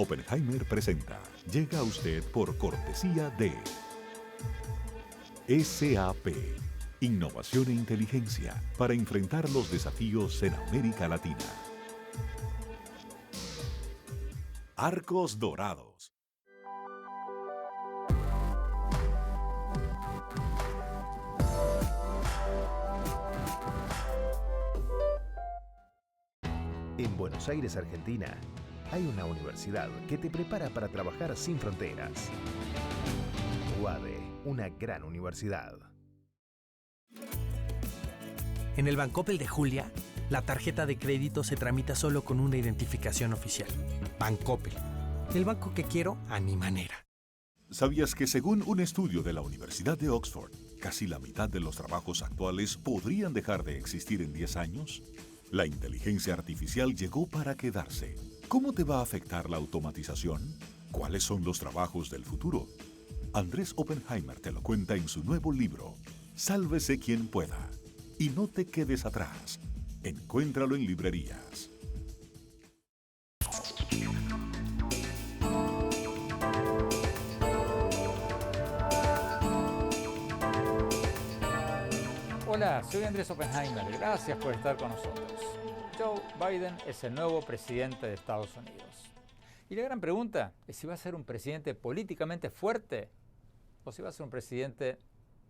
Oppenheimer presenta. Llega a usted por cortesía de SAP. Innovación e inteligencia para enfrentar los desafíos en América Latina. Arcos Dorados. En Buenos Aires, Argentina, hay una universidad que te prepara para trabajar sin fronteras. UADE, una gran universidad. En el Bancoppel de Julia, la tarjeta de crédito se tramita solo con una identificación oficial. Bancoppel, el banco que quiero a mi manera. ¿Sabías que según un estudio de la Universidad de Oxford, casi la mitad de los trabajos actuales podrían dejar de existir en 10 años? La inteligencia artificial llegó para quedarse. ¿Cómo te va a afectar la automatización? ¿Cuáles son los trabajos del futuro? Andrés Oppenheimer te lo cuenta en su nuevo libro, Sálvese quien pueda. Y no te quedes atrás. Encuéntralo en librerías. Hola, soy Andrés Oppenheimer. Gracias por estar con nosotros. Joe Biden es el nuevo presidente de Estados Unidos. Y la gran pregunta es si va a ser un presidente políticamente fuerte o si va a ser un presidente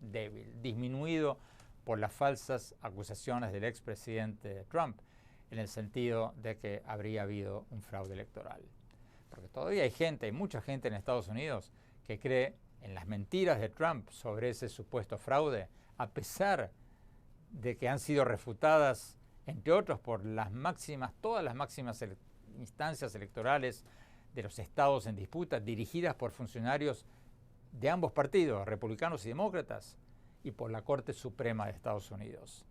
débil, disminuido por las falsas acusaciones del expresidente Trump, en el sentido de que habría habido un fraude electoral. Porque todavía hay mucha gente en Estados Unidos que cree en las mentiras de Trump sobre ese supuesto fraude, a pesar de que han sido refutadas, entre otros, por todas las máximas instancias electorales de los estados en disputa, dirigidas por funcionarios de ambos partidos, republicanos y demócratas, y por la Corte Suprema de Estados Unidos,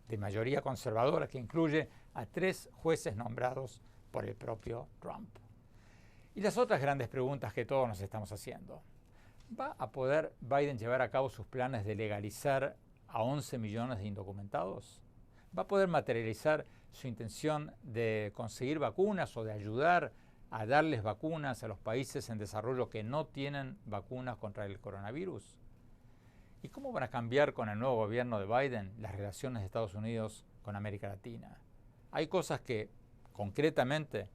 de mayoría conservadora, que incluye a 3 jueces nombrados por el propio Trump. Y las otras grandes preguntas que todos nos estamos haciendo. ¿Va a poder Biden llevar a cabo sus planes de legalizar a 11 millones de indocumentados? ¿Va a poder materializar su intención de conseguir vacunas o de ayudar a darles vacunas a los países en desarrollo que no tienen vacunas contra el coronavirus? ¿Y cómo van a cambiar con el nuevo gobierno de Biden las relaciones de Estados Unidos con América Latina? ¿Hay cosas que concretamente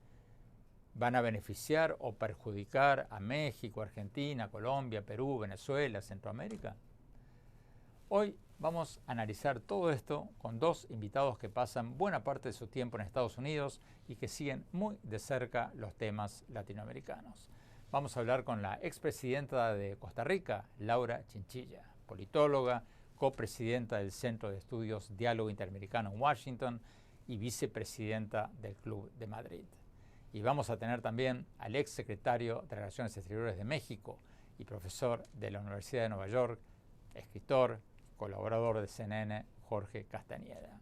van a beneficiar o perjudicar a México, Argentina, Colombia, Perú, Venezuela, Centroamérica? Hoy vamos a analizar todo esto con 2 invitados que pasan buena parte de su tiempo en Estados Unidos y que siguen muy de cerca los temas latinoamericanos. Vamos a hablar con la expresidenta de Costa Rica, Laura Chinchilla, politóloga, copresidenta del Centro de Estudios Diálogo Interamericano en Washington y vicepresidenta del Club de Madrid. Y vamos a tener también al exsecretario de Relaciones Exteriores de México y profesor de la Universidad de Nueva York, escritor, colaborador de CNN, Jorge Castañeda.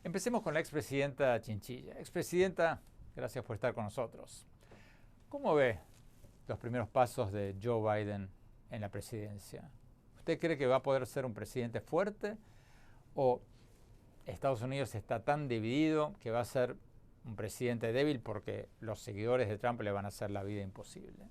Empecemos con la expresidenta Chinchilla. Expresidenta, gracias por estar con nosotros. ¿Cómo ve los primeros pasos de Joe Biden en la presidencia? ¿Usted cree que va a poder ser un presidente fuerte o Estados Unidos está tan dividido que va a ser un presidente débil porque los seguidores de Trump le van a hacer la vida imposible?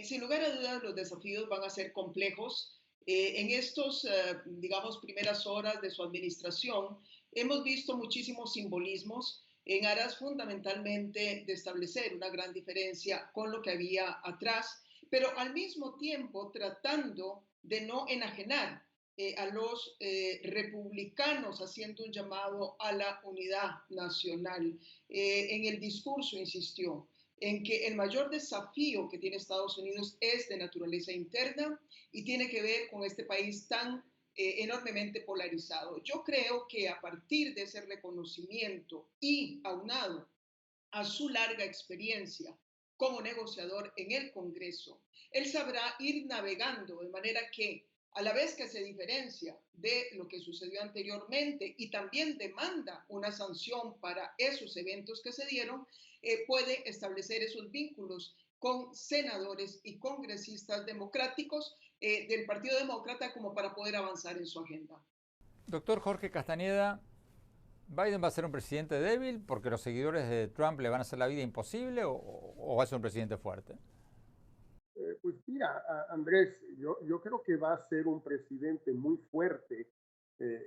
Sin lugar a dudas, los desafíos van a ser complejos. En estos, digamos, primeras horas de su administración, hemos visto muchísimos simbolismos en aras fundamentalmente de establecer una gran diferencia con lo que había atrás, pero al mismo tiempo tratando de no enajenar a los republicanos, haciendo un llamado a la unidad nacional. En el discurso insistió en que el mayor desafío que tiene Estados Unidos es de naturaleza interna y tiene que ver con este país tan enormemente polarizado. Yo creo que a partir de ese reconocimiento y aunado a su larga experiencia como negociador en el Congreso, él sabrá ir navegando de manera que, a la vez que se diferencia de lo que sucedió anteriormente y también demanda una sanción para esos eventos que se dieron, puede establecer esos vínculos con senadores y congresistas democráticos del Partido Demócrata como para poder avanzar en su agenda. Doctor Jorge Castañeda, ¿Biden va a ser un presidente débil porque los seguidores de Trump le van a hacer la vida imposible o va a ser un presidente fuerte? Pues mira, Andrés, yo creo que va a ser un presidente muy fuerte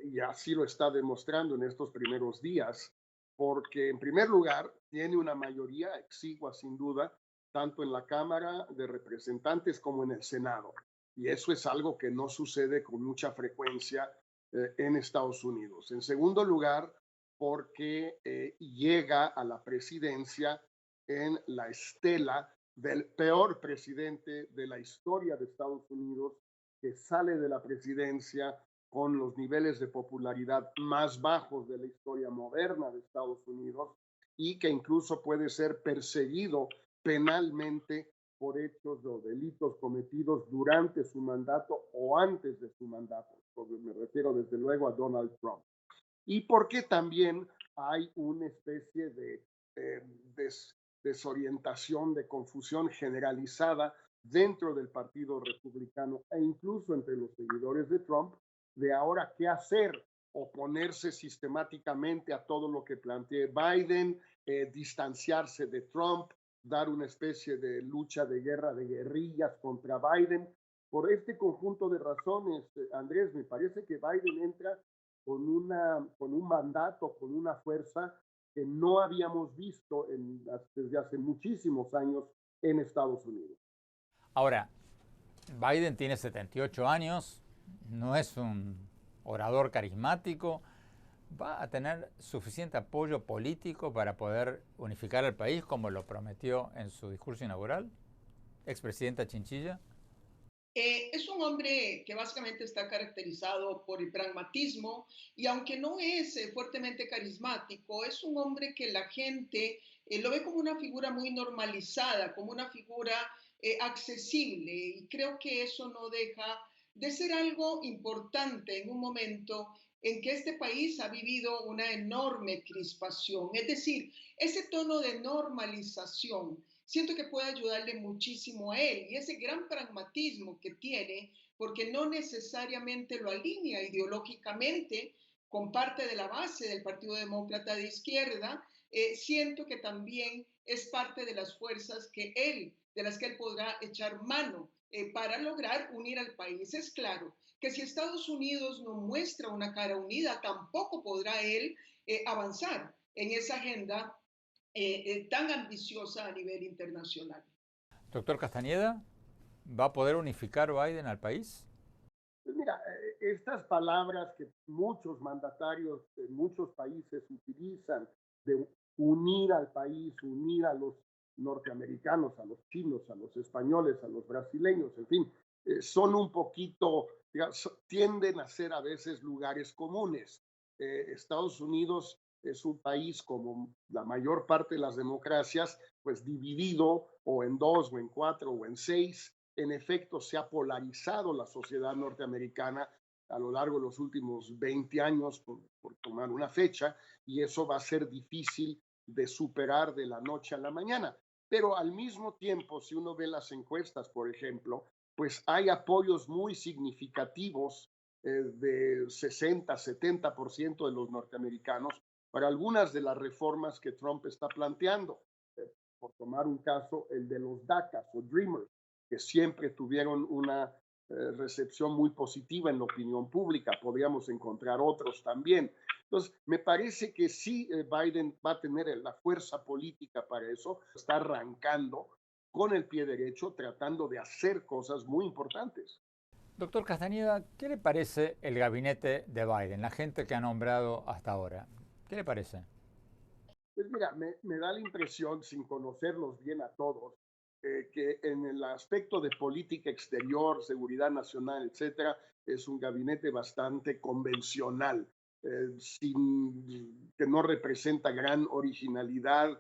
y así lo está demostrando en estos primeros días, porque en primer lugar tiene una mayoría exigua sin duda, tanto en la Cámara de Representantes como en el Senado. Y eso es algo que no sucede con mucha frecuencia en Estados Unidos. En segundo lugar, porque llega a la presidencia en la estela del peor presidente de la historia de Estados Unidos, que sale de la presidencia con los niveles de popularidad más bajos de la historia moderna de Estados Unidos y que incluso puede ser perseguido penalmente por hechos o delitos cometidos durante su mandato o antes de su mandato. Me refiero desde luego a Donald Trump. Y porque también hay una especie de desorientación, de confusión generalizada dentro del Partido Republicano e incluso entre los seguidores de Trump, de ahora qué hacer, oponerse sistemáticamente a todo lo que plantee Biden, distanciarse de Trump, dar una especie de lucha de guerra de guerrillas contra Biden. Por este conjunto de razones, Andrés, me parece que Biden entra con un mandato, con una fuerza que no habíamos visto desde hace muchísimos años en Estados Unidos. Ahora, Biden tiene 78 años, no es un orador carismático. ¿Va a tener suficiente apoyo político para poder unificar al país como lo prometió en su discurso inaugural? Expresidenta Chinchilla. Es un hombre que básicamente está caracterizado por el pragmatismo y aunque no es fuertemente carismático, es un hombre que la gente lo ve como una figura muy normalizada, como una figura accesible y creo que eso no deja de ser algo importante en un momento en que este país ha vivido una enorme crispación. Es decir, ese tono de normalización siento que puede ayudarle muchísimo a él y ese gran pragmatismo que tiene, porque no necesariamente lo alinea ideológicamente con parte de la base del Partido Demócrata de Izquierda, siento que también es parte de las fuerzas de las que él podrá echar mano para lograr unir al país. Es claro que si Estados Unidos no muestra una cara unida, tampoco podrá él avanzar en esa agenda tan ambiciosa a nivel internacional. Doctor Castañeda, ¿va a poder unificar Biden al país? Pues mira, estas palabras que muchos mandatarios de muchos países utilizan de unir al país, unir a los norteamericanos, a los chinos, a los españoles, a los brasileños, en fin, son un poquito, digamos, tienden a ser a veces lugares comunes. Estados Unidos es un país como la mayor parte de las democracias, pues dividido o en dos o en cuatro o en seis. En efecto, se ha polarizado la sociedad norteamericana a lo largo de los últimos 20 años, por tomar una fecha, y eso va a ser difícil de superar de la noche a la mañana. Pero al mismo tiempo, si uno ve las encuestas, por ejemplo, pues hay apoyos muy significativos de 60, 70% de los norteamericanos para algunas de las reformas que Trump está planteando. Por tomar un caso, el de los DACAs o Dreamers, que siempre tuvieron una recepción muy positiva en la opinión pública. Podríamos encontrar otros también. Entonces, me parece que sí, Biden va a tener la fuerza política para eso. Está arrancando con el pie derecho, tratando de hacer cosas muy importantes. Doctor Castañeda, ¿qué le parece el gabinete de Biden, la gente que ha nombrado hasta ahora? ¿Qué le parece? Pues mira, me da la impresión, sin conocerlos bien a todos, que en el aspecto de política exterior, seguridad nacional, etcétera, es un gabinete bastante convencional, que no representa gran originalidad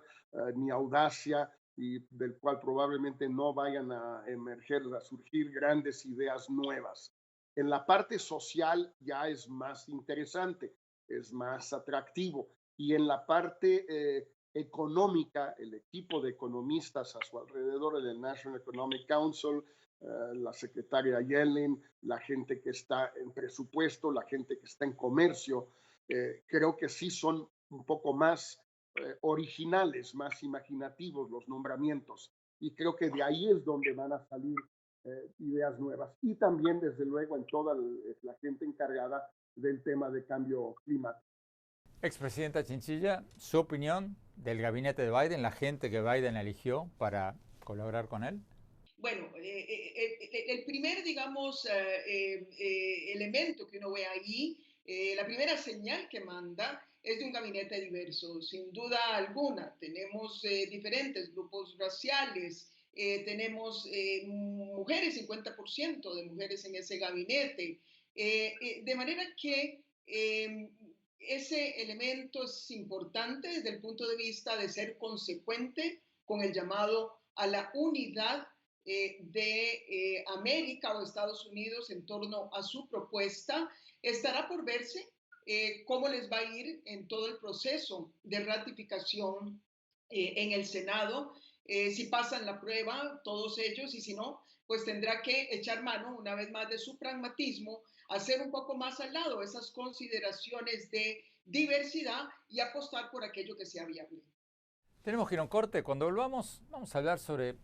ni audacia y del cual probablemente no vayan a emerger, a surgir grandes ideas nuevas. En la parte social ya es más interesante, es más atractivo y en la parte económica, el equipo de economistas a su alrededor, el National Economic Council, la secretaria Yellen, la gente que está en presupuesto, la gente que está en comercio, creo que sí son un poco más originales, más imaginativos los nombramientos. Y creo que de ahí es donde van a salir ideas nuevas. Y también, desde luego, en toda la gente encargada del tema de cambio climático. Expresidenta Chinchilla, su opinión del gabinete de Biden, la gente que Biden eligió para colaborar con él. Bueno, el primer, digamos, elemento que uno ve ahí, la primera señal que manda es de un gabinete diverso, sin duda alguna. Tenemos diferentes grupos raciales, tenemos mujeres, 50% de mujeres en ese gabinete, de manera que ese elemento es importante desde el punto de vista de ser consecuente con el llamado a la unidad de América o Estados Unidos en torno a su propuesta. Estará por verse cómo les va a ir en todo el proceso de ratificación en el Senado, si pasan la prueba todos ellos, y si no, pues tendrá que echar mano una vez más de su pragmatismo, hacer un poco más al lado esas consideraciones de diversidad y apostar por aquello que sea viable. Tenemos que ir a un corte. Cuando volvamos, vamos a hablar sobre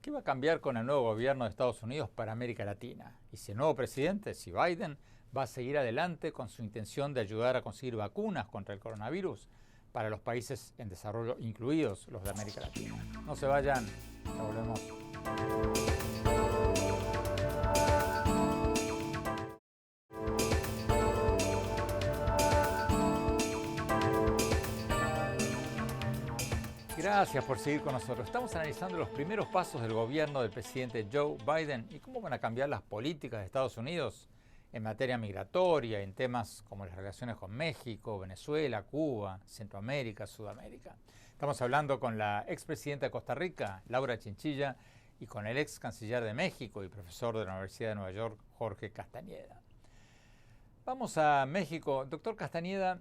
qué va a cambiar con el nuevo gobierno de Estados Unidos para América Latina. Y si el nuevo presidente, si Biden, va a seguir adelante con su intención de ayudar a conseguir vacunas contra el coronavirus para los países en desarrollo, incluidos los de América Latina. No se vayan, ya volvemos. Gracias por seguir con nosotros. Estamos analizando los primeros pasos del gobierno del presidente Joe Biden y cómo van a cambiar las políticas de Estados Unidos en materia migratoria, en temas como las relaciones con México, Venezuela, Cuba, Centroamérica, Sudamérica. Estamos hablando con la expresidenta de Costa Rica, Laura Chinchilla, y con el ex canciller de México y profesor de la Universidad de Nueva York, Jorge Castañeda. Vamos a México. Doctor Castañeda,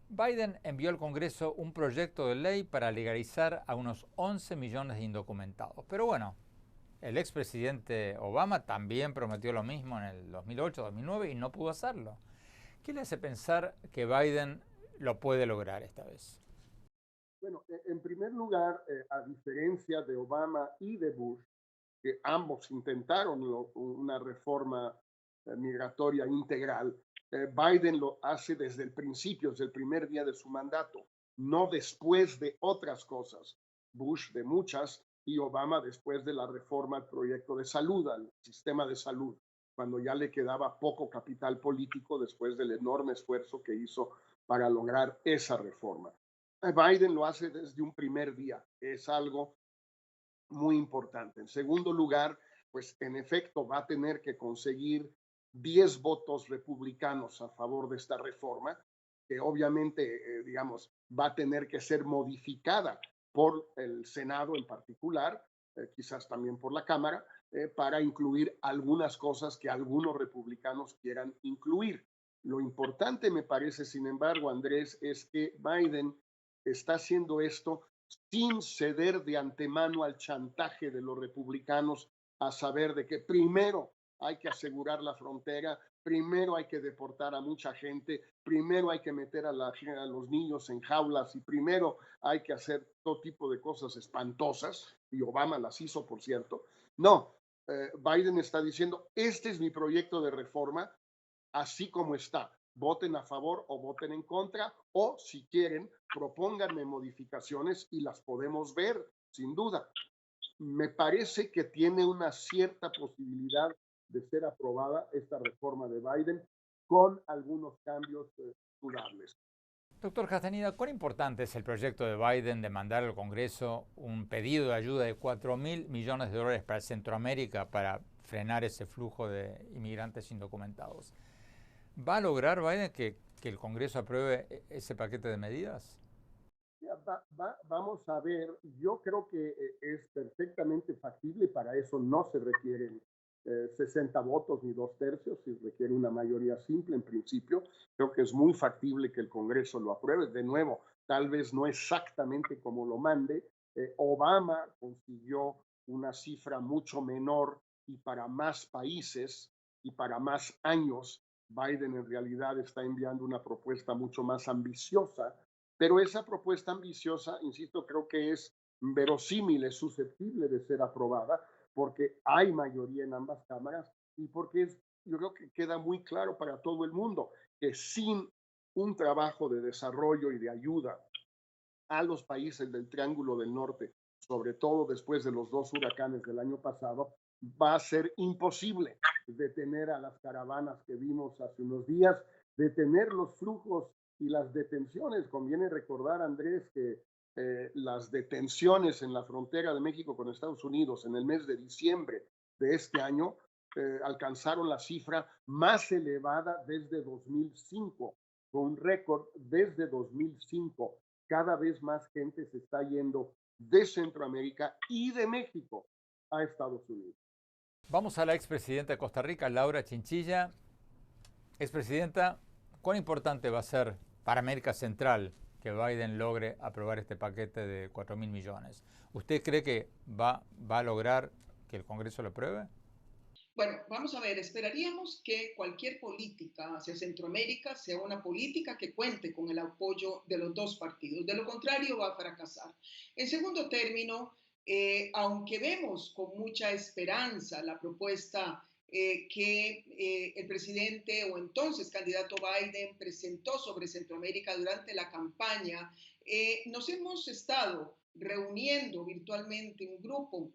Biden envió al Congreso un proyecto de ley para legalizar a unos 11 millones de indocumentados. Pero bueno, el expresidente Obama también prometió lo mismo en el 2008-2009 y no pudo hacerlo. ¿Qué le hace pensar que Biden lo puede lograr esta vez? Bueno, en primer lugar, a diferencia de Obama y de Bush, que ambos intentaron una reforma migratoria integral, Biden lo hace desde el principio, desde el primer día de su mandato, no después de otras cosas. Bush de muchas y Obama después de la reforma al proyecto de salud, al sistema de salud, cuando ya le quedaba poco capital político después del enorme esfuerzo que hizo para lograr esa reforma. Biden lo hace desde un primer día, es algo muy importante. En segundo lugar, pues en efecto va a tener que conseguir 10 votos republicanos a favor de esta reforma, que obviamente, digamos, va a tener que ser modificada por el Senado en particular, quizás también por la Cámara, para incluir algunas cosas que algunos republicanos quieran incluir. Lo importante me parece, sin embargo, Andrés, es que Biden está haciendo esto sin ceder de antemano al chantaje de los republicanos, a saber de que primero hay que asegurar la frontera, primero hay que deportar a mucha gente, primero hay que meter a los niños en jaulas y primero hay que hacer todo tipo de cosas espantosas, y Obama las hizo, por cierto. No, Biden está diciendo, este es mi proyecto de reforma, así como está. Voten a favor o voten en contra, o si quieren, propónganme modificaciones y las podemos ver, sin duda. Me parece que tiene una cierta posibilidad de ser aprobada esta reforma de Biden con algunos cambios dudables. Doctor Castañeda, ¿cuán importante es el proyecto de Biden de mandar al Congreso un pedido de ayuda de $4.000 millones para Centroamérica para frenar ese flujo de inmigrantes indocumentados? ¿Va a lograr Biden que el Congreso apruebe ese paquete de medidas? Vamos a ver, yo creo que es perfectamente factible, para eso no se requieren 60 votos ni 2/3, se requiere una mayoría simple en principio. Creo que es muy factible que el Congreso lo apruebe. De nuevo, tal vez no exactamente como lo mande. Obama consiguió una cifra mucho menor y para más países y para más años Biden en realidad está enviando una propuesta mucho más ambiciosa, pero esa propuesta ambiciosa, insisto, creo que es verosímil, es susceptible de ser aprobada, porque hay mayoría en ambas cámaras y porque yo creo que queda muy claro para todo el mundo que sin un trabajo de desarrollo y de ayuda a los países del Triángulo del Norte, sobre todo después de los dos huracanes del año pasado, va a ser imposible detener a las caravanas que vimos hace unos días, detener los flujos y las detenciones. Conviene recordar, Andrés, que las detenciones en la frontera de México con Estados Unidos en el mes de diciembre de este año alcanzaron la cifra más elevada desde 2005, con un récord desde 2005. Cada vez más gente se está yendo de Centroamérica y de México a Estados Unidos. Vamos a la expresidenta de Costa Rica, Laura Chinchilla. Expresidenta, ¿cuán importante va a ser para América Central que Biden logre aprobar este paquete de 4.000 millones? ¿Usted cree que va a lograr que el Congreso lo apruebe? Bueno, vamos a ver, esperaríamos que cualquier política hacia Centroamérica sea una política que cuente con el apoyo de los dos partidos. De lo contrario, va a fracasar. En segundo término, aunque vemos con mucha esperanza la propuesta que el presidente o entonces candidato Biden presentó sobre Centroamérica durante la campaña, nos hemos estado reuniendo virtualmente un grupo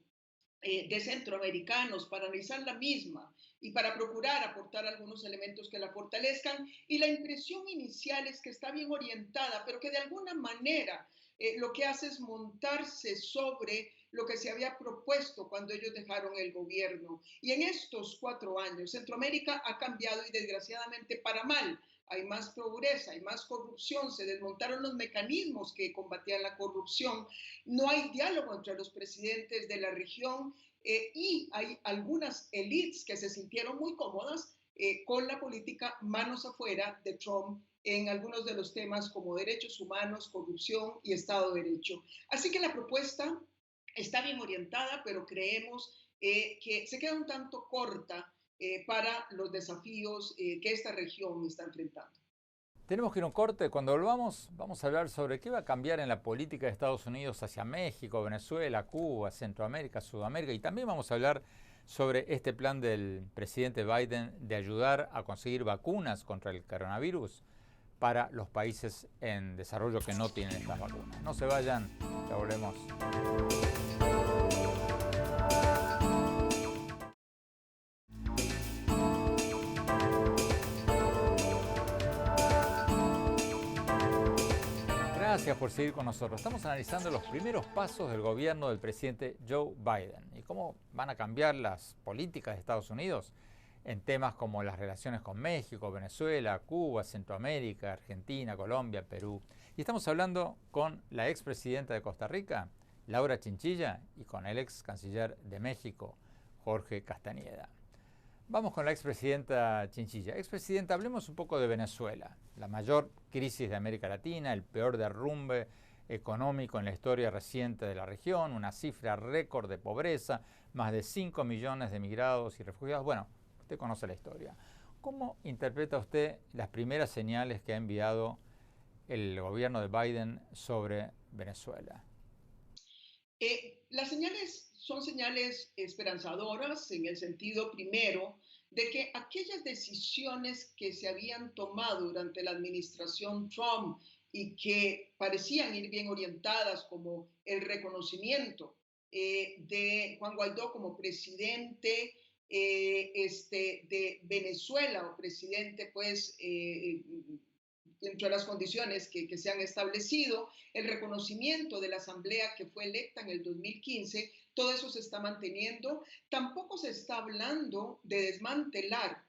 de centroamericanos para analizar la misma y para procurar aportar algunos elementos que la fortalezcan. Y la impresión inicial es que está bien orientada, pero que de alguna manera lo que hace es montarse sobre lo que se había propuesto cuando ellos dejaron el gobierno. Y en estos 4 años, Centroamérica ha cambiado y desgraciadamente para mal. Hay más pobreza, hay más corrupción, se desmontaron los mecanismos que combatían la corrupción, no hay diálogo entre los presidentes de la región y hay algunas élites que se sintieron muy cómodas con la política manos afuera de Trump en algunos de los temas como derechos humanos, corrupción y Estado de Derecho. Así que la propuesta está bien orientada, pero creemos que se queda un tanto corta para los desafíos que esta región está enfrentando. Tenemos que ir a un corte. Cuando volvamos, vamos a hablar sobre qué va a cambiar en la política de Estados Unidos hacia México, Venezuela, Cuba, Centroamérica, Sudamérica. Y también vamos a hablar sobre este plan del presidente Biden de ayudar a conseguir vacunas contra el coronavirus para los países en desarrollo que no tienen estas vacunas. No se vayan, ya volvemos. Gracias por seguir con nosotros. Estamos analizando los primeros pasos del gobierno del presidente Joe Biden y cómo van a cambiar las políticas de Estados Unidos en temas como las relaciones con México, Venezuela, Cuba, Centroamérica, Argentina, Colombia, Perú. Y estamos hablando con la expresidenta de Costa Rica, Laura Chinchilla, y con el ex canciller de México, Jorge Castañeda. Vamos con la expresidenta Chinchilla. Expresidenta, hablemos un poco de Venezuela, la mayor crisis de América Latina, el peor derrumbe económico en la historia reciente de la región, una cifra récord de pobreza, más de 5 millones de migrados y refugiados. Bueno, usted conoce la historia. ¿Cómo interpreta usted las primeras señales que ha enviado el gobierno de Biden sobre Venezuela? Las señales son señales esperanzadoras en el sentido, primero, de que aquellas decisiones que se habían tomado durante la administración Trump y que parecían ir bien orientadas, como el reconocimiento de Juan Guaidó como presidente de Venezuela o presidente, pues, dentro de las condiciones que se han establecido, el reconocimiento de la asamblea que fue electa en el 2015, todo eso se está manteniendo. Tampoco se está hablando de desmantelar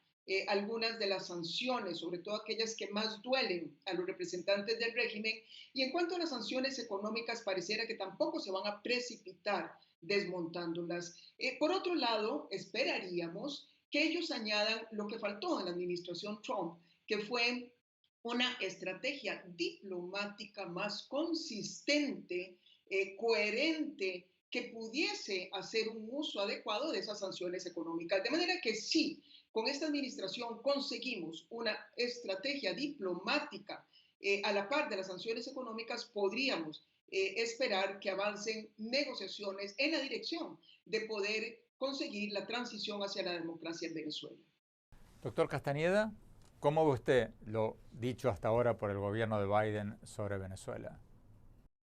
algunas de las sanciones, sobre todo aquellas que más duelen a los representantes del régimen. Y en cuanto a las sanciones económicas, pareciera que tampoco se van a precipitar desmontándolas. Por otro lado, esperaríamos que ellos añadan lo que faltó en la administración Trump, que fue una estrategia diplomática más consistente, coherente, que pudiese hacer un uso adecuado de esas sanciones económicas. De manera que sí, con esta administración conseguimos una estrategia diplomática a la par de las sanciones económicas, podríamos esperar que avancen negociaciones en la dirección de poder conseguir la transición hacia la democracia en Venezuela. Doctor Castañeda, ¿cómo ve usted lo dicho hasta ahora por el gobierno de Biden sobre Venezuela?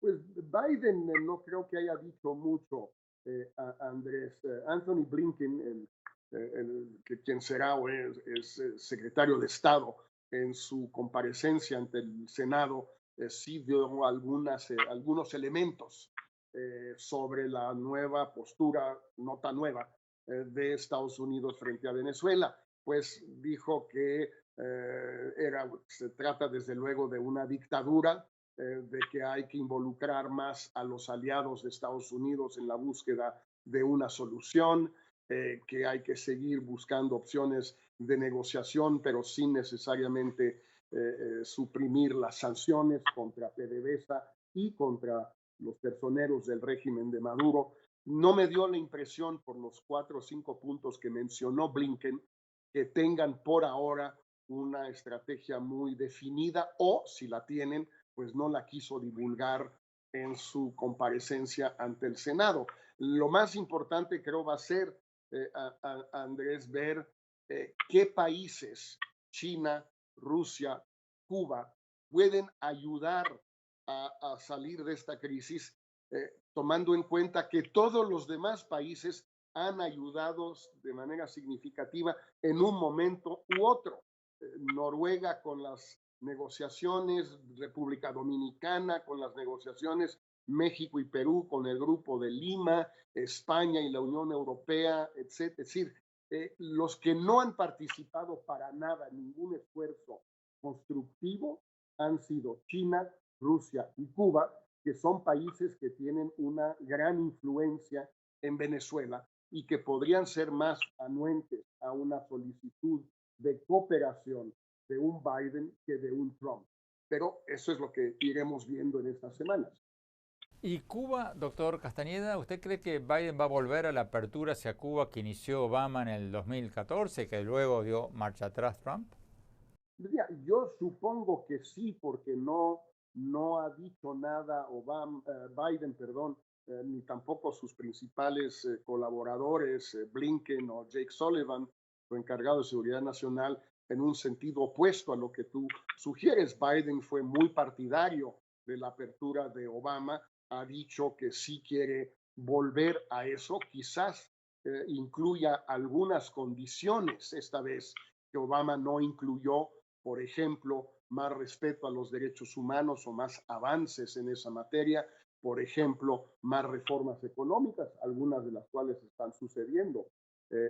Pues Biden no creo que haya dicho mucho, Andrés. Anthony Blinken, quien será o es secretario de Estado, en su comparecencia ante el Senado, sí dio algunos elementos sobre la nueva postura, no tan nueva, de Estados Unidos frente a Venezuela. Pues dijo que se trata desde luego de una dictadura, de que hay que involucrar más a los aliados de Estados Unidos en la búsqueda de una solución, que hay que seguir buscando opciones de negociación, pero sin necesariamente suprimir las sanciones contra PDVSA y contra los personeros del régimen de Maduro. No me dio la impresión, por los 4 o 5 puntos que mencionó Blinken, que tengan por ahora una estrategia muy definida, o si la tienen, pues no la quiso divulgar en su comparecencia ante el Senado. Lo más importante creo va a ser, Andrés, ver qué países, China, Rusia, Cuba, pueden ayudar a salir de esta crisis, tomando en cuenta que todos los demás países han ayudado de manera significativa en un momento u otro. Noruega con las negociaciones, República Dominicana con las negociaciones, México y Perú con el Grupo de Lima, España y la Unión Europea, etc. Es decir, los que no han participado para nada en ningún esfuerzo constructivo han sido China, Rusia y Cuba, que son países que tienen una gran influencia en Venezuela y que podrían ser más anuentes a una solicitud de cooperación de un Biden que de un Trump. Pero eso es lo que iremos viendo en estas semanas. ¿Y Cuba, doctor Castañeda, usted cree que Biden va a volver a la apertura hacia Cuba que inició Obama en el 2014, que luego dio marcha atrás Trump? Yo supongo que sí, porque no ha dicho nada Biden, ni tampoco sus principales colaboradores, Blinken o Jake Sullivan, su encargado de seguridad nacional, en un sentido opuesto a lo que tú sugieres. Biden fue muy partidario de la apertura de Obama, ha dicho que sí quiere volver a eso, quizás incluya algunas condiciones esta vez que Obama no incluyó, por ejemplo, más respeto a los derechos humanos o más avances en esa materia, por ejemplo, más reformas económicas, algunas de las cuales están sucediendo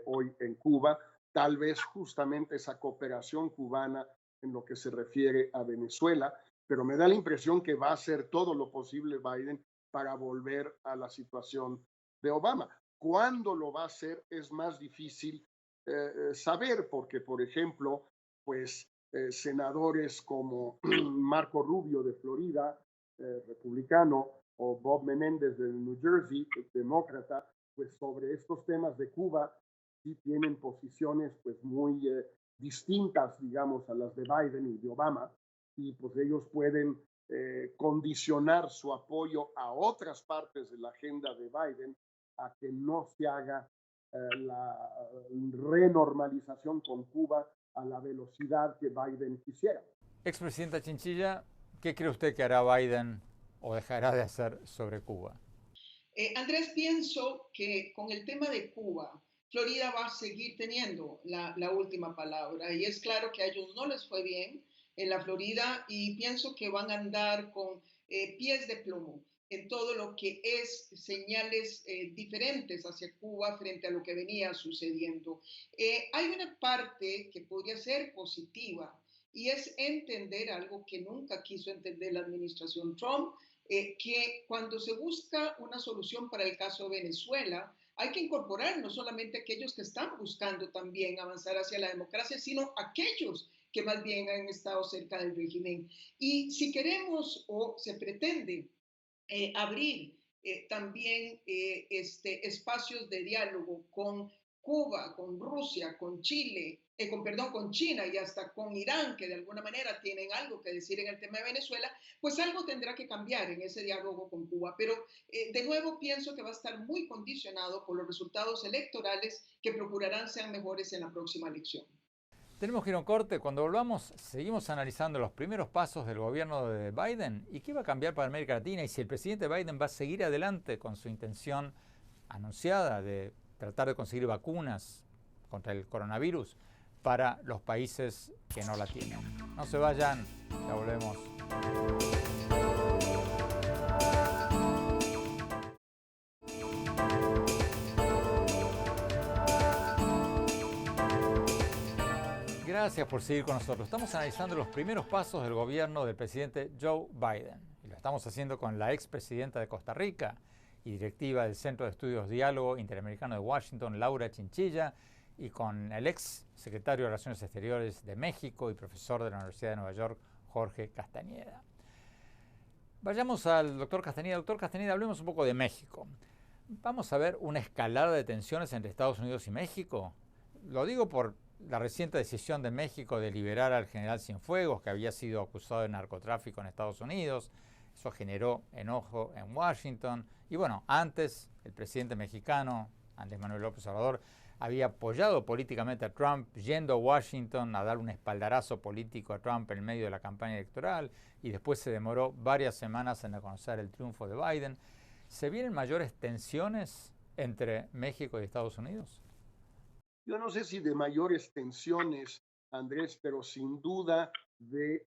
hoy en Cuba, tal vez justamente esa cooperación cubana en lo que se refiere a Venezuela, pero me da la impresión que va a hacer todo lo posible Biden para volver a la situación de Obama. ¿Cuándo lo va a hacer? Es más difícil saber, porque, por ejemplo, pues senadores como Marco Rubio de Florida, republicano, o Bob Menéndez de New Jersey, demócrata, pues sobre estos temas de Cuba sí tienen posiciones pues muy distintas, digamos, a las de Biden y de Obama, y pues ellos pueden condicionar su apoyo a otras partes de la agenda de Biden a que no se haga la renormalización con Cuba a la velocidad que Biden quisiera. Expresidenta Chinchilla, ¿qué cree usted que hará Biden o dejará de hacer sobre Cuba? Andrés, pienso que con el tema de Cuba, Florida va a seguir teniendo la última palabra, y es claro que a ellos no les fue bien en la Florida, y pienso que van a andar con pies de plomo en todo lo que es señales diferentes hacia Cuba frente a lo que venía sucediendo. Hay una parte que podría ser positiva, y es entender algo que nunca quiso entender la administración Trump, que cuando se busca una solución para el caso de Venezuela, hay que incorporar no solamente aquellos que están buscando también avanzar hacia la democracia, sino aquellos que más bien han estado cerca del régimen. Y si queremos o se pretende abrir también espacios de diálogo con Cuba, con Rusia, con Chile, con China y hasta con Irán, que de alguna manera tienen algo que decir en el tema de Venezuela, pues algo tendrá que cambiar en ese diálogo con Cuba. Pero de nuevo pienso que va a estar muy condicionado por los resultados electorales que procurarán sean mejores en la próxima elección. Tenemos que ir a un corte. Cuando volvamos, seguimos analizando los primeros pasos del gobierno de Biden y qué va a cambiar para América Latina y si el presidente Biden va a seguir adelante con su intención anunciada de tratar de conseguir vacunas contra el coronavirus para los países que no la tienen. No se vayan, ya volvemos. Gracias por seguir con nosotros. Estamos analizando los primeros pasos del gobierno del presidente Joe Biden. Y lo estamos haciendo con la expresidenta de Costa Rica y directiva del Centro de Estudios Diálogo Interamericano de Washington, Laura Chinchilla, y con el ex secretario de Relaciones Exteriores de México y profesor de la Universidad de Nueva York, Jorge Castañeda. Vayamos al doctor Castañeda. Doctor Castañeda, hablemos un poco de México. ¿Vamos a ver una escalada de tensiones entre Estados Unidos y México? Lo digo por la reciente decisión de México de liberar al general Cienfuegos, que había sido acusado de narcotráfico en Estados Unidos. Eso generó enojo en Washington. Y bueno, antes el presidente mexicano, Andrés Manuel López Obrador, había apoyado políticamente a Trump, yendo a Washington a dar un espaldarazo político a Trump en medio de la campaña electoral, y después se demoró varias semanas en reconocer el triunfo de Biden. ¿Se vienen mayores tensiones entre México y Estados Unidos? Yo no sé si de mayores tensiones, Andrés, pero sin duda de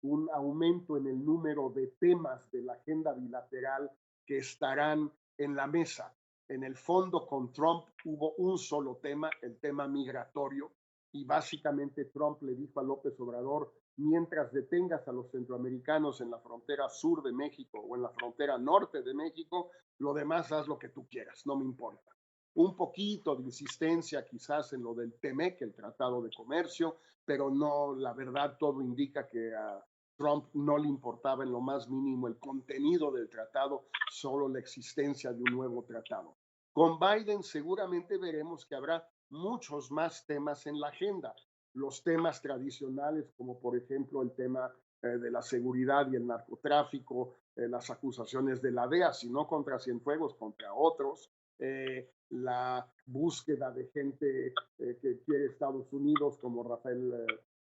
un aumento en el número de temas de la agenda bilateral que estarán en la mesa. En el fondo, con Trump hubo un solo tema, el tema migratorio, y básicamente Trump le dijo a López Obrador: mientras detengas a los centroamericanos en la frontera sur de México o en la frontera norte de México, lo demás haz lo que tú quieras, no me importa. Un poquito de insistencia quizás en lo del TEMEC, el Tratado de Comercio, pero no, la verdad todo indica que a Trump no le importaba en lo más mínimo el contenido del tratado, solo la existencia de un nuevo tratado. Con Biden seguramente veremos que habrá muchos más temas en la agenda. Los temas tradicionales, como por ejemplo el tema de la seguridad y el narcotráfico, las acusaciones de la DEA, si no contra Cienfuegos, contra otros, la búsqueda de gente que quiere Estados Unidos, como Rafael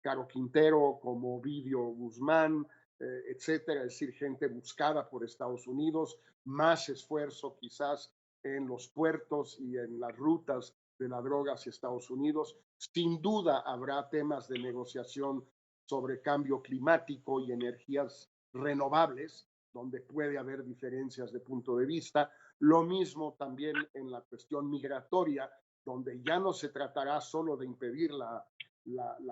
Caro Quintero, como Ovidio Guzmán, etcétera, es decir, gente buscada por Estados Unidos, más esfuerzo quizás en los puertos y en las rutas de la droga hacia Estados Unidos. Sin duda habrá temas de negociación sobre cambio climático y energías renovables, donde puede haber diferencias de punto de vista. Lo mismo también en la cuestión migratoria, donde ya no se tratará solo de impedir la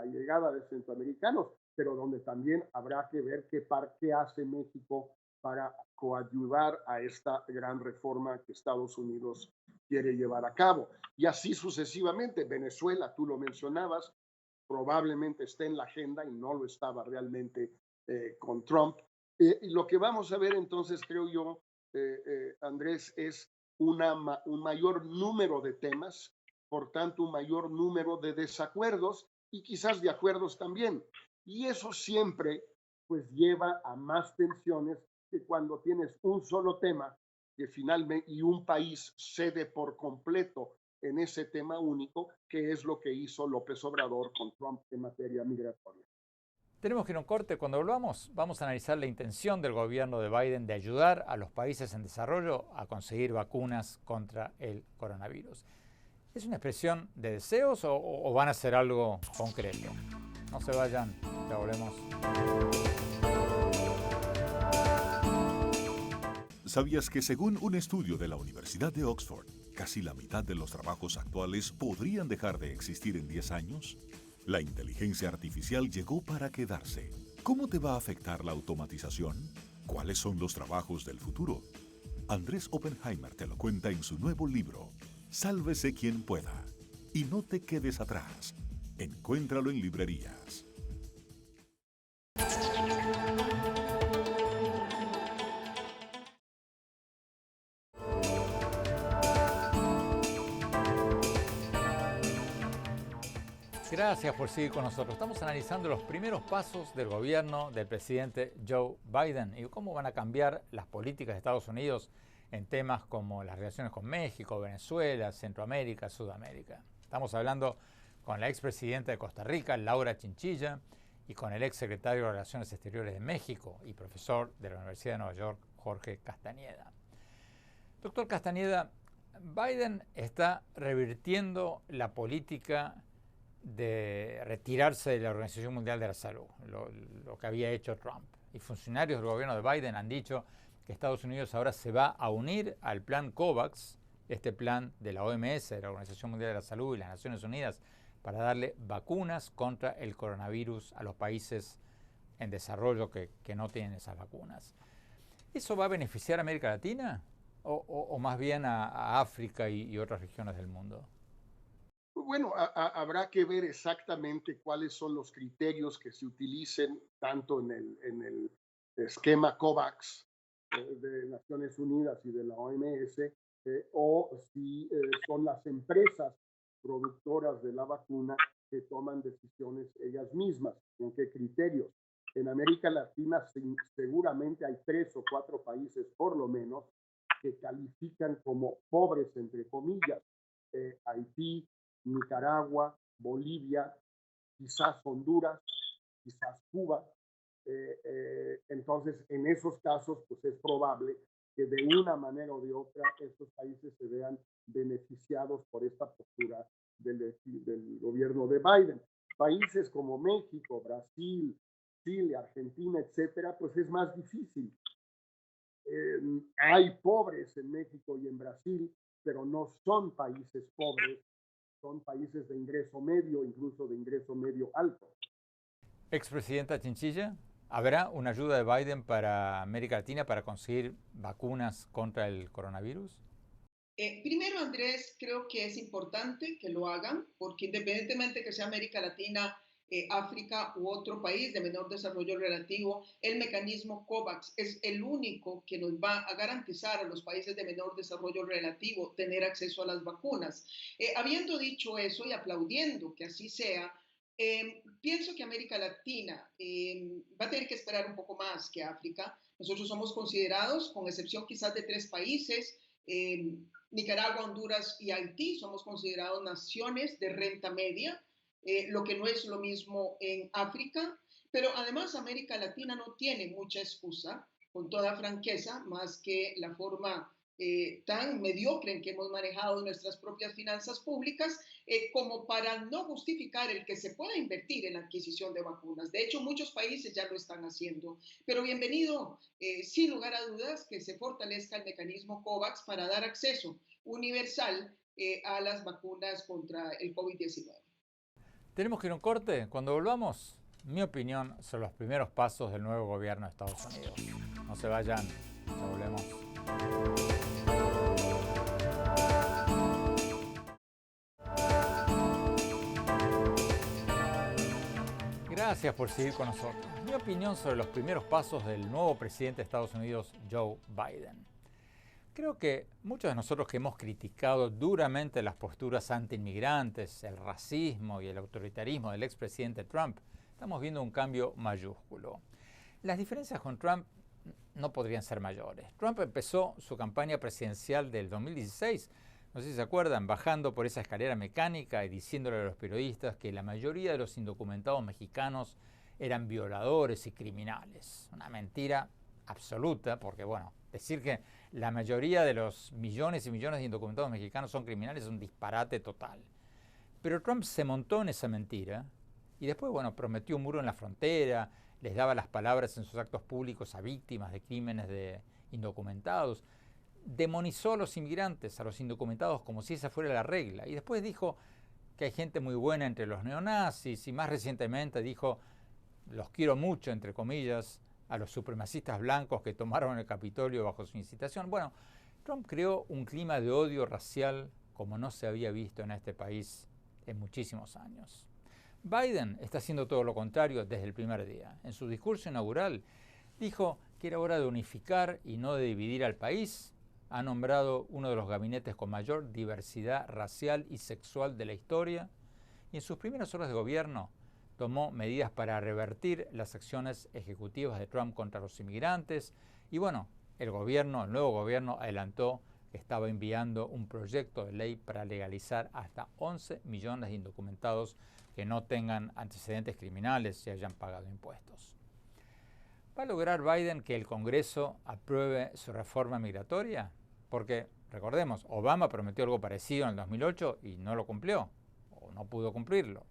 llegada de centroamericanos, pero donde también habrá que ver qué hace México para coadyuvar a esta gran reforma que Estados Unidos quiere llevar a cabo. Y así sucesivamente. Venezuela, tú lo mencionabas, probablemente esté en la agenda y no lo estaba realmente con Trump. Y lo que vamos a ver entonces, creo yo, Andrés, es un mayor número de temas, por tanto un mayor número de desacuerdos y quizás de acuerdos también. Y eso siempre pues lleva a más tensiones que cuando tienes un solo tema que finalmente y un país cede por completo en ese tema único, que es lo que hizo López Obrador con Trump en materia migratoria. Tenemos que ir a un corte. Cuando volvamos, vamos a analizar la intención del gobierno de Biden de ayudar a los países en desarrollo a conseguir vacunas contra el coronavirus. ¿Es una expresión de deseos o van a hacer algo concreto? No se vayan, ya volvemos. ¿Sabías que según un estudio de la Universidad de Oxford, casi la mitad de los trabajos actuales podrían dejar de existir en 10 años? La inteligencia artificial llegó para quedarse. ¿Cómo te va a afectar la automatización? ¿Cuáles son los trabajos del futuro? Andrés Oppenheimer te lo cuenta en su nuevo libro, Sálvese quien pueda. Y no te quedes atrás. Encuéntralo en librerías. Gracias por seguir con nosotros. Estamos analizando los primeros pasos del gobierno del presidente Joe Biden y cómo van a cambiar las políticas de Estados Unidos en temas como las relaciones con México, Venezuela, Centroamérica, Sudamérica. Estamos hablando con la expresidenta de Costa Rica, Laura Chinchilla, y con el exsecretario de Relaciones Exteriores de México y profesor de la Universidad de Nueva York, Jorge Castañeda. Doctor Castañeda, Biden está revirtiendo la política de retirarse de la Organización Mundial de la Salud, lo que había hecho Trump. Y funcionarios del gobierno de Biden han dicho que Estados Unidos ahora se va a unir al plan COVAX, este plan de la OMS, de la Organización Mundial de la Salud y las Naciones Unidas, para darle vacunas contra el coronavirus a los países en desarrollo que no tienen esas vacunas. ¿Eso va a beneficiar a América Latina o más bien a África y otras regiones del mundo? Bueno, habrá que ver exactamente cuáles son los criterios que se utilicen tanto en el esquema COVAX de Naciones Unidas y de la OMS, o si son las empresas productoras de la vacuna que toman decisiones ellas mismas. ¿En qué criterios? En América Latina seguramente hay 3 o 4 países por lo menos que califican como pobres, entre comillas, Haití, Nicaragua, Bolivia, quizás Honduras, quizás Cuba. Entonces, en esos casos, pues es probable que de una manera o de otra estos países se vean beneficiados por esta postura del gobierno de Biden. Países como México, Brasil, Chile, Argentina, etcétera, pues es más difícil. Hay pobres en México y en Brasil, pero no son países pobres, son países de ingreso medio, incluso de ingreso medio alto. Expresidenta Chinchilla, ¿habrá una ayuda de Biden para América Latina para conseguir vacunas contra el coronavirus? Primero, Andrés, creo que es importante que lo hagan, porque independientemente que sea América Latina, África u otro país de menor desarrollo relativo, el mecanismo COVAX es el único que nos va a garantizar a los países de menor desarrollo relativo tener acceso a las vacunas. Habiendo dicho eso y aplaudiendo que así sea, pienso que América Latina va a tener que esperar un poco más que África. Nosotros somos considerados, con excepción quizás de 3 países, Nicaragua, Honduras y Haití, somos considerados naciones de renta media, lo que no es lo mismo en África, pero además América Latina no tiene mucha excusa, con toda franqueza, más que la forma tan mediocre en que hemos manejado nuestras propias finanzas públicas, como para no justificar el que se pueda invertir en la adquisición de vacunas. De hecho, muchos países ya lo están haciendo, pero bienvenido, sin lugar a dudas, que se fortalezca el mecanismo COVAX para dar acceso universal a las vacunas contra el COVID-19. Tenemos que ir a un corte. Cuando volvamos, mi opinión sobre los primeros pasos del nuevo gobierno de Estados Unidos. No se vayan, ya volvemos. Gracias por seguir con nosotros. Mi opinión sobre los primeros pasos del nuevo presidente de Estados Unidos, Joe Biden. Creo que muchos de nosotros que hemos criticado duramente las posturas anti-inmigrantes, el racismo y el autoritarismo del expresidente Trump, estamos viendo un cambio mayúsculo. Las diferencias con Trump no podrían ser mayores. Trump empezó su campaña presidencial del 2016, no sé si se acuerdan, bajando por esa escalera mecánica y diciéndole a los periodistas que la mayoría de los indocumentados mexicanos eran violadores y criminales. Una mentira absoluta, porque bueno, decir que la mayoría de los millones y millones de indocumentados mexicanos son criminales es un disparate total. Pero Trump se montó en esa mentira y después, bueno, prometió un muro en la frontera, les daba las palabras en sus actos públicos a víctimas de crímenes de indocumentados, demonizó a los inmigrantes, a los indocumentados, como si esa fuera la regla. Y después dijo que hay gente muy buena entre los neonazis y más recientemente dijo, los quiero mucho, entre comillas, a los supremacistas blancos que tomaron el Capitolio bajo su incitación. Bueno, Trump creó un clima de odio racial como no se había visto en este país en muchísimos años. Biden está haciendo todo lo contrario desde el primer día. En su discurso inaugural dijo que era hora de unificar y no de dividir al país. Ha nombrado uno de los gabinetes con mayor diversidad racial y sexual de la historia. y en sus primeras horas de gobierno tomó medidas para revertir las acciones ejecutivas de Trump contra los inmigrantes y bueno, el nuevo gobierno adelantó que estaba enviando un proyecto de ley para legalizar hasta 11 millones de indocumentados que no tengan antecedentes criminales y hayan pagado impuestos. ¿Va a lograr Biden que el Congreso apruebe su reforma migratoria? Porque, recordemos, Obama prometió algo parecido en el 2008 y no lo cumplió, o no pudo cumplirlo.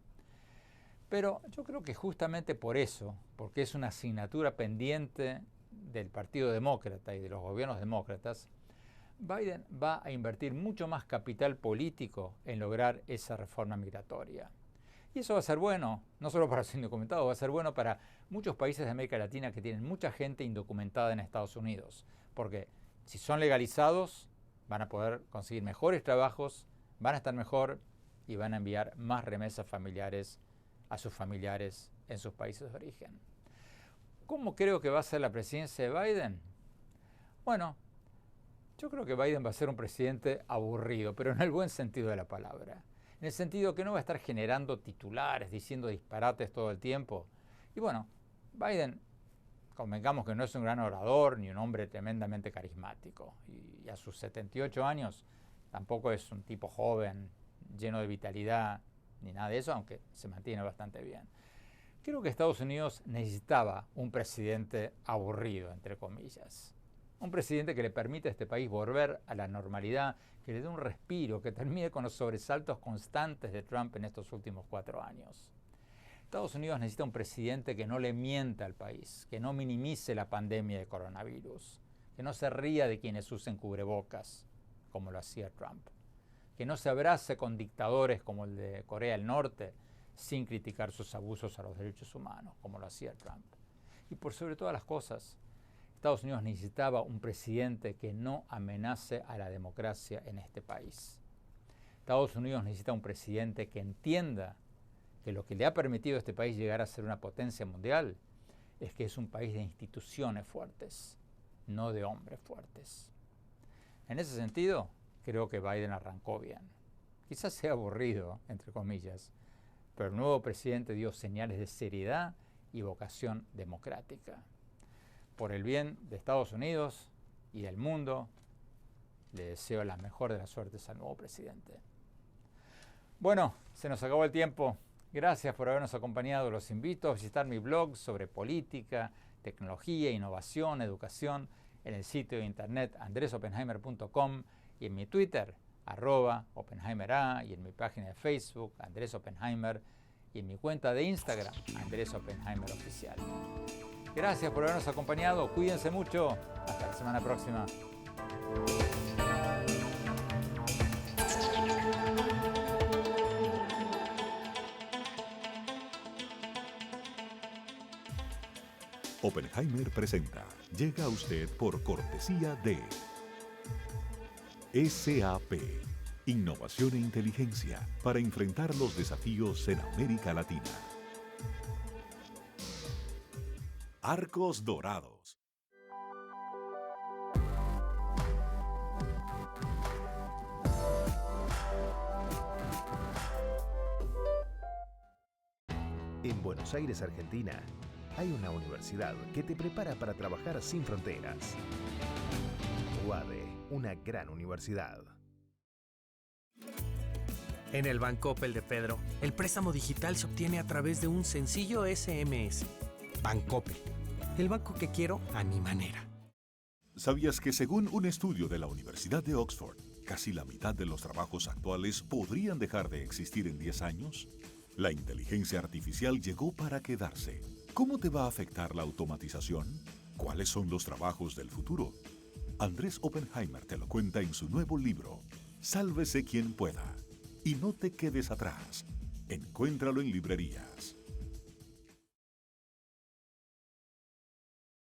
Pero yo creo que justamente por eso, porque es una asignatura pendiente del Partido Demócrata y de los gobiernos demócratas, Biden va a invertir mucho más capital político en lograr esa reforma migratoria. Y eso va a ser bueno, no solo para los indocumentados, va a ser bueno para muchos países de América Latina que tienen mucha gente indocumentada en Estados Unidos. Porque si son legalizados, van a poder conseguir mejores trabajos, van a estar mejor y van a enviar más remesas familiares a sus familiares en sus países de origen. ¿Cómo creo que va a ser la presidencia de Biden? Bueno, yo creo que Biden va a ser un presidente aburrido, pero en el buen sentido de la palabra. En el sentido que no va a estar generando titulares, diciendo disparates todo el tiempo. Y bueno, Biden, convengamos que no es un gran orador ni un hombre tremendamente carismático. Y a sus 78 años tampoco es un tipo joven, lleno de vitalidad, ni nada de eso, aunque se mantiene bastante bien. Creo que Estados Unidos necesitaba un presidente aburrido, entre comillas. Un presidente que le permita a este país volver a la normalidad, que le dé un respiro, que termine con los sobresaltos constantes de Trump en estos últimos 4 años. Estados Unidos necesita un presidente que no le mienta al país, que no minimice la pandemia de coronavirus, que no se ría de quienes usen cubrebocas, como lo hacía Trump, que no se abrace con dictadores como el de Corea del Norte, sin criticar sus abusos a los derechos humanos, como lo hacía Trump. Y por sobre todas las cosas, Estados Unidos necesitaba un presidente que no amenace a la democracia en este país. Estados Unidos necesita un presidente que entienda que lo que le ha permitido a este país llegar a ser una potencia mundial es que es un país de instituciones fuertes, no de hombres fuertes. En ese sentido, creo que Biden arrancó bien. Quizás sea aburrido, entre comillas, pero el nuevo presidente dio señales de seriedad y vocación democrática. Por el bien de Estados Unidos y del mundo, le deseo la mejor de las suertes al nuevo presidente. Bueno, se nos acabó el tiempo. Gracias por habernos acompañado. Los invito a visitar mi blog sobre política, tecnología, innovación, educación en el sitio de internet andresopenheimer.com y en mi Twitter, @OppenheimerA, y en mi página de Facebook, Andrés Oppenheimer, y en mi cuenta de Instagram, Andrés Oppenheimer Oficial. Gracias por habernos acompañado. Cuídense mucho. Hasta la semana próxima. Oppenheimer presenta. Llega a usted por cortesía de SAP. Innovación e inteligencia para enfrentar los desafíos en América Latina. Arcos Dorados. En Buenos Aires, Argentina, hay una universidad que te prepara para trabajar sin fronteras. UADE, una gran universidad. En el Bancoppel de Pedro, el préstamo digital se obtiene a través de un sencillo SMS. Bancoppel, el banco que quiero a mi manera. ¿Sabías que según un estudio de la Universidad de Oxford, casi la mitad de los trabajos actuales podrían dejar de existir en 10 años? La inteligencia artificial llegó para quedarse. ¿Cómo te va a afectar la automatización? ¿Cuáles son los trabajos del futuro? Andrés Oppenheimer te lo cuenta en su nuevo libro, Sálvese quien pueda. Y no te quedes atrás. Encuéntralo en librerías.